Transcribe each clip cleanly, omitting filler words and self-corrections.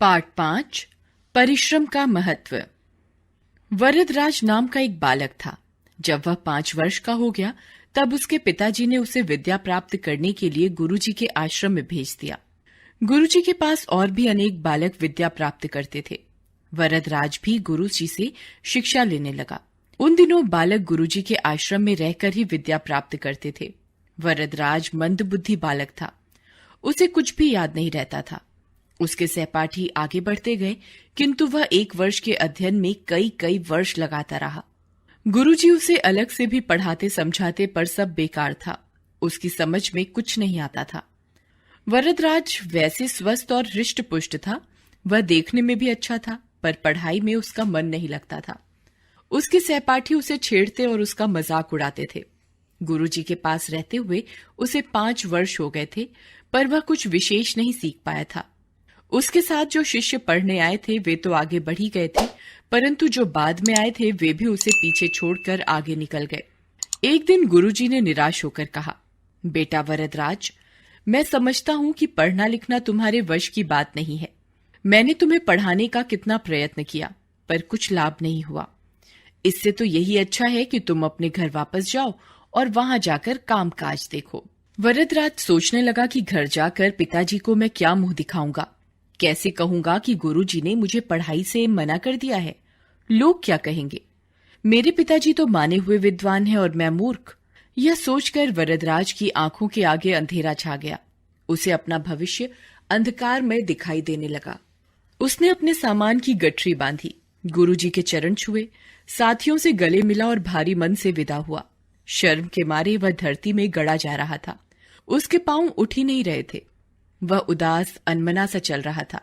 Part 5 परिश्रम का महत्व। वरदराज नाम का एक बालक था। जब वह 5 वर्ष का हो गया तब उसके पिताजी ने उसे विद्या प्राप्त करने के लिए गुरुजी के आश्रम में भेज दिया। गुरुजी के पास और भी अनेक बालक विद्या प्राप्त करते थे। वरदराज भी गुरुजी से शिक्षा लेने लगा। उन दिनों बालक गुरुजी के आश्रम में रहकर ही विद्या प्राप्त करते थे। वरदराज मंदबुद्धि बालक था। उसे कुछ भी याद नहीं रहता था। उसके सहपाठी आगे बढ़ते गए, किंतु वह 1 वर्ष के अध्ययन में कई वर्ष लगाता रहा। गुरुजी उसे अलग से भी पढ़ाते समझाते, पर सब बेकार था। उसकी समझ में कुछ नहीं आता था। वरदराज वैसे स्वस्थ और हृष्ट पुष्ट था। वह देखने में भी अच्छा था, पर पढ़ाई में उसका मन नहीं लगता था। उसके सहपाठी उसे छेड़ते और उसका मजाक उड़ाते थे। गुरुजी के पास रहते हुए उसे 5 वर्ष हो गए थे, पर वह कुछ विशेष नहीं सीख पाया था। उसके साथ जो शिष्य पढ़ने आए थे वे तो आगे बढ़ ही गए थे, परंतु जो बाद में आए थे वे भी उसे पीछे छोड़कर आगे निकल गए। एक दिन गुरुजी ने निराश होकर कहा, बेटा वरदराज, मैं समझता हूं कि पढ़ना लिखना तुम्हारे वश की बात नहीं है। मैंने तुम्हें पढ़ाने का कितना प्रयत्न किया, पर कुछ लाभ नहीं हुआ। इससे तो यही अच्छा है कि तुम अपने घर वापस जाओ और वहां जाकर काम काज देखो। वरदराज सोचने लगा कि घर जाकर पिताजी को मैं क्या मुंह दिखाऊंगा। कैसे कहूंगा कि गुरुजी ने मुझे पढ़ाई से मना कर दिया है। लोग क्या कहेंगे? मेरे पिताजी तो माने हुए विद्वान हैं और मैं मूर्ख। यह सोचकर वरदराज की आंखों के आगे अंधेरा छा गया। उसे अपना भविष्य अंधकार में दिखाई देने लगा। उसने अपने सामान की गठरी बांधी, गुरुजी के चरण छुए, साथियों से गले मिला और भारी मन से विदा हुआ। शर्म के मारे वह धरती में गड़ा जा रहा था। उसके पांव उठ ही नहीं रहे थे। वह उदास अनमना सा चल रहा था।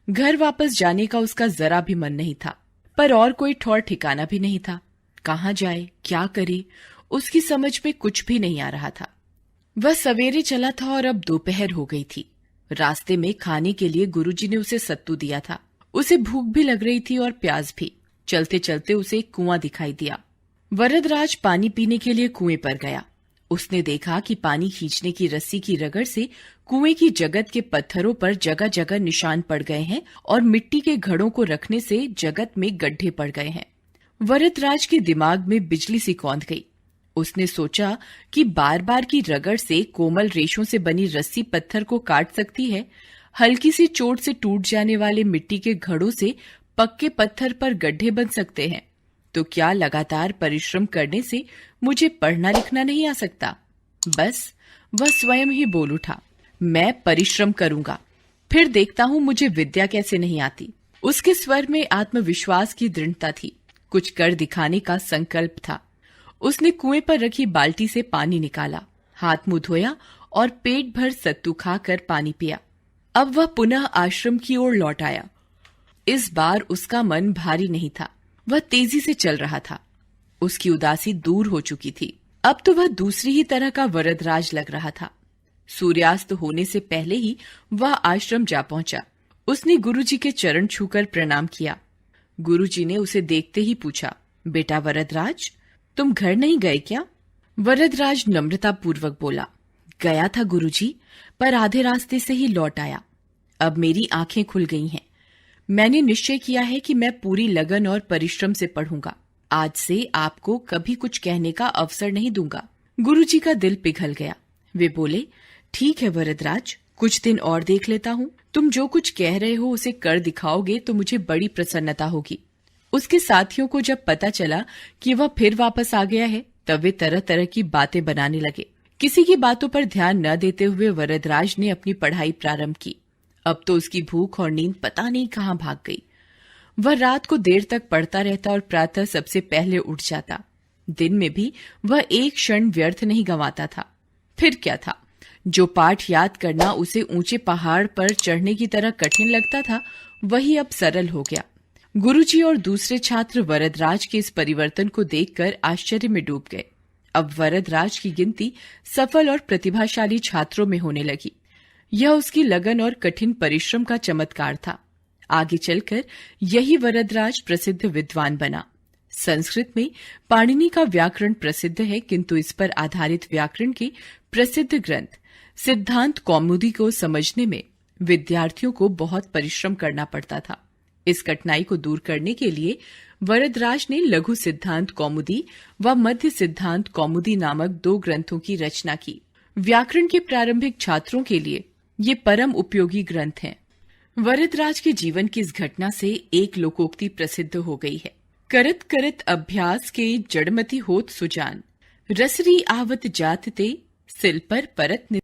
घर वापस जाने का उसका जरा भी मन नहीं था, पर और कोई ठौर ठिकाना भी नहीं था। कहाँ जाए, क्या करे, उसकी समझ में कुछ भी नहीं आ रहा था। वह सवेरे चला था और अब दोपहर हो गई थी। रास्ते में खाने के लिए गुरुजी ने उसे सत्तू दिया था। उसे भूख भी लग रही थी और प्यास भी। चलते चलते उसे एक कुआं दिखाई दिया। वरदराज पानी पीने के लिए कुएं पर गया। उसने देखा कि पानी खींचने की रस्सी की रगड़ से कुएं की जगत के पत्थरों पर जगह जगह निशान पड़ गए हैं और मिट्टी के घड़ों को रखने से जगत में गड्ढे पड़ गए हैं। वरदराज के दिमाग में बिजली सी कौंध गई। उसने सोचा कि बार बार की रगड़ से कोमल रेशों से बनी रस्सी पत्थर को काट सकती है, हल्की सी चोट से टूट जाने वाले मिट्टी के घड़ों से पक्के पत्थर पर गड्ढे बन सकते हैं। तो क्या लगातार परिश्रम करने से मुझे पढ़ना लिखना नहीं आ सकता? बस वह स्वयं ही बोल उठा, मैं परिश्रम करूंगा, फिर देखता हूं मुझे विद्या कैसे नहीं आती। उसके स्वर में आत्मविश्वास की दृढ़ता थी। कुछ कर दिखाने का संकल्प था। उसने कुएं पर रखी बाल्टी से पानी निकाला, हाथ मुंह धोया और पेट भर सत्तू खाकर पानी पिया। अब वह पुनः आश्रम की ओर लौट आया। इस बार उसका मन भारी नहीं था। वह तेजी से चल रहा था। उसकी उदासी दूर हो चुकी थी। अब तो वह दूसरी ही तरह का वरदराज लग रहा था। सूर्यास्त होने से पहले ही वह आश्रम जा पहुंचा। उसने गुरुजी के चरण छूकर प्रणाम किया। गुरुजी ने उसे देखते ही पूछा, बेटा वरदराज, तुम घर नहीं गए क्या? वरदराज नम्रता पूर्वक बोला, गया था गुरुजी, पर आधे रास्ते से ही लौट आया। अब मेरी आंखें खुल गई हैं। मैंने निश्चय किया है कि मैं पूरी लगन और परिश्रम से पढ़ूंगा। आज से आपको कभी कुछ कहने का अवसर नहीं दूंगा। गुरुजी का दिल पिघल गया। वे बोले, ठीक है वरदराज, कुछ दिन और देख लेता हूँ। तुम जो कुछ कह रहे हो उसे कर दिखाओगे तो मुझे बड़ी प्रसन्नता होगी। उसके साथियों को जब पता चला कि वह फिर वापस आ गया है, तब वे तरह तरह की बातें बनाने लगे। किसी की बातों पर ध्यान न देते हुए वरदराज ने अपनी पढ़ाई प्रारंभ की। अब तो उसकी भूख और नींद पता नहीं कहाँ भाग गई। वह रात को देर तक पढ़ता रहता और प्रातः सबसे पहले उठ जाता। दिन में भी वह एक क्षण व्यर्थ नहीं गंवाता था। फिर क्या था, जो पाठ याद करना उसे ऊंचे पहाड़ पर चढ़ने की तरह कठिन लगता था, वही अब सरल हो गया। गुरुजी और दूसरे छात्र वरदराज के इस परिवर्तन को देखकर आश्चर्य में डूब गए। अब वरदराज की गिनती सफल और प्रतिभाशाली छात्रों में होने लगी। यह उसकी लगन और कठिन परिश्रम का चमत्कार था। आगे चलकर यही वरदराज प्रसिद्ध विद्वान बना। संस्कृत में पाणिनि का व्याकरण प्रसिद्ध है, किंतु इस पर आधारित व्याकरण के प्रसिद्ध ग्रंथ सिद्धांत कौमुदी को समझने में विद्यार्थियों को बहुत परिश्रम करना पड़ता था। इस कठिनाई को दूर करने के लिए वरदराज ने लघु सिद्धांत कौमुदी व मध्य सिद्धांत कौमुदी नामक 2 ग्रंथों की रचना की। व्याकरण के प्रारंभिक छात्रों के लिए ये परम उपयोगी ग्रंथ हैं। वरदराज के जीवन की इस घटना से एक लोकोक्ति प्रसिद्ध हो गई है। करत करत अभ्यास के जड़मति होत सुजान, रसरी आवत जात ते सिल पर परत नि।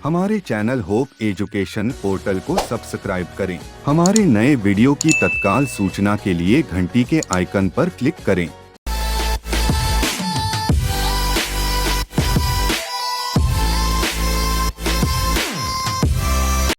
हमारे चैनल होप एजुकेशन पोर्टल को सब्सक्राइब करें। हमारे नए वीडियो की तत्काल सूचना के लिए घंटी के आइकन पर क्लिक करें।